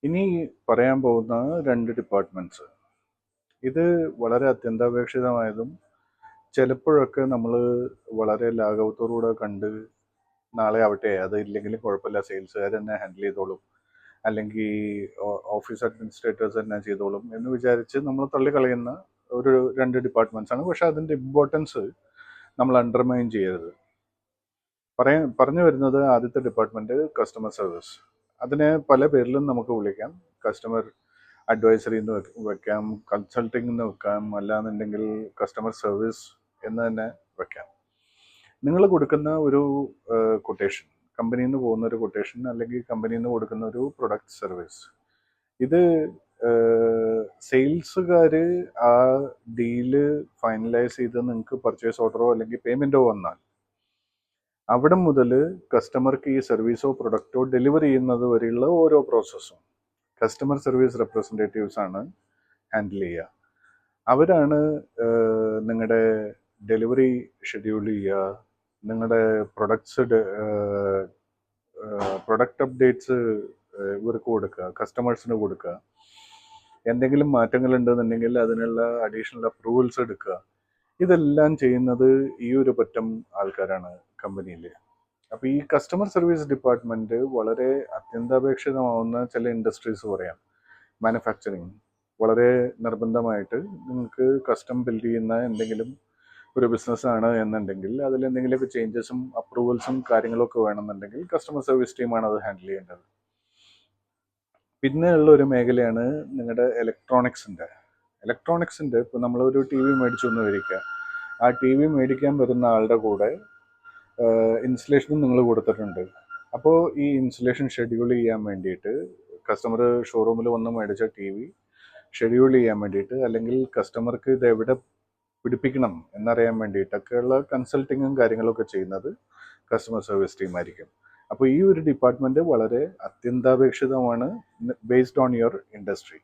ഇനി പറയാൻ പോകുന്ന രണ്ട് ഡിപ്പാർട്ട്മെൻറ്റ്സ്. ഇത് വളരെ അത്യന്താപേക്ഷിതമായതും ചിലപ്പോഴൊക്കെ നമ്മൾ വളരെ ലാഘവത്തോടുകൂടെ കണ്ട് നാളെ ആവട്ടെ, അത് ഇല്ലെങ്കിലും കുഴപ്പമില്ല, സെയിൽസുകാർ തന്നെ ഹാൻഡിൽ ചെയ്തോളും, അല്ലെങ്കിൽ ഓഫീസ് അഡ്മിനിസ്ട്രേറ്റേഴ്സ് തന്നെ ചെയ്തോളും എന്ന് വിചാരിച്ച് നമ്മൾ തള്ളിക്കളയുന്ന ഒരു രണ്ട് ഡിപ്പാർട്ട്മെൻറ്റ്സ് ആണ്. പക്ഷെ അതിൻ്റെ ഇമ്പോർട്ടൻസ് നമ്മൾ അണ്ടർമൈൻ ചെയ്യരുത്. പറഞ്ഞു വരുന്നത് ആദ്യത്തെ ഡിപ്പാർട്ട്മെൻറ്റ് കസ്റ്റമർ സർവീസ്. അതിനെ പല പേരിലും നമുക്ക് വിളിക്കാം. കസ്റ്റമർ അഡ്വൈസറി എന്ന് വെക്കാം, കൺസൾട്ടിംഗ് എന്ന് വെക്കാം, അല്ലാന്നുണ്ടെങ്കിൽ കസ്റ്റമർ സർവീസ് എന്ന് തന്നെ വെക്കാം. നിങ്ങൾ കൊടുക്കുന്ന ഒരു കൊട്ടേഷൻ, കമ്പനിയിൽ നിന്ന് പോകുന്ന ഒരു കൊട്ടേഷൻ, അല്ലെങ്കിൽ കമ്പനിയിൽ നിന്ന് കൊടുക്കുന്ന ഒരു പ്രൊഡക്റ്റ് സർവീസ്, ഇത് സെയിൽസുകാർ ആ ഡീല് ഫൈനലൈസ് ചെയ്ത് നിങ്ങൾക്ക് പർച്ചേസ് ഓർഡറോ അല്ലെങ്കിൽ പേയ്മെൻറ്റോ വന്നാൽ അവിടെ മുതൽ കസ്റ്റമർക്ക് ഈ സർവീസോ പ്രൊഡക്റ്റോ ഡെലിവറി ചെയ്യുന്നത് വരെയുള്ള ഓരോ പ്രോസസ്സും കസ്റ്റമർ സർവീസ് റെപ്രസെൻറ്റേറ്റീവ്സ് ആണ് ഹാൻഡിൽ ചെയ്യുക. അവരാണ് നിങ്ങളുടെ ഡെലിവറി ഷെഡ്യൂൾ ചെയ്യുക, നിങ്ങളുടെ പ്രൊഡക്റ്റ് അപ്ഡേറ്റ്സ് ഇവർക്ക് കൊടുക്കുക, കസ്റ്റമേഴ്സിന് കൊടുക്കുക. എന്തെങ്കിലും മാറ്റങ്ങൾ ഉണ്ടെന്നുണ്ടെങ്കിൽ അതിനുള്ള അഡീഷണൽ അപ്രൂവൽസ് എടുക്കുക. ഇതെല്ലാം ചെയ്യുന്നത് ഈ ഒരു പറ്റം ആൾക്കാരാണ് കമ്പനിയിൽ. അപ്പോൾ ഈ കസ്റ്റമർ സർവീസ് ഡിപ്പാർട്ട്മെൻറ്റ് വളരെ അത്യന്താപേക്ഷിതമാവുന്ന ചില ഇൻഡസ്ട്രീസ് പറയാം. മാനുഫാക്ചറിങ് വളരെ നിർബന്ധമായിട്ട് നിങ്ങൾക്ക് കസ്റ്റം ബിൽഡ് ചെയ്യുന്ന എന്തെങ്കിലും ഒരു ബിസിനസ്സാണ് എന്നുണ്ടെങ്കിൽ അതിൽ എന്തെങ്കിലുമൊക്കെ ചേഞ്ചസും അപ്രൂവൽസും കാര്യങ്ങളൊക്കെ വേണമെന്നുണ്ടെങ്കിൽ കസ്റ്റമർ സർവീസ് ടീമാണ് അത് ഹാൻഡിൽ ചെയ്യേണ്ടത്. പിന്നെ ഉള്ള ഒരു മേഖലയാണ് നിങ്ങളുടെ ഇലക്ട്രോണിക്സിൻ്റെ. ഇപ്പോൾ നമ്മളൊരു ടി വി മേടിച്ചു എന്ന് വിചാരിക്കുക. ആ ടി വി മേടിക്കാൻ വരുന്ന ആളുടെ കൂടെ ഇൻസ്റ്റലേഷനും നിങ്ങൾ കൊടുത്തിട്ടുണ്ട്. അപ്പോൾ ഈ ഇൻസ്റ്റലേഷൻ ഷെഡ്യൂൾ ചെയ്യാൻ വേണ്ടിയിട്ട് കസ്റ്റമർ ഷോറൂമിൽ വന്ന് മേടിച്ച ടി വി ഷെഡ്യൂൾ ചെയ്യാൻ വേണ്ടിയിട്ട്, അല്ലെങ്കിൽ കസ്റ്റമർക്ക് ഇത് എവിടെ പിടിപ്പിക്കണം എന്നറിയാൻ വേണ്ടിയിട്ടൊക്കെയുള്ള കൺസൾട്ടിങ്ങും കാര്യങ്ങളൊക്കെ ചെയ്യുന്നത് കസ്റ്റമർ സർവീസ് ടീമായിരിക്കും. അപ്പോൾ ഈ ഒരു ഡിപ്പാർട്ട്മെൻറ്റ് വളരെ അത്യന്താപേക്ഷിതമാണ് ബേസ്ഡ് ഓൺ യുവർ ഇൻഡസ്ട്രി.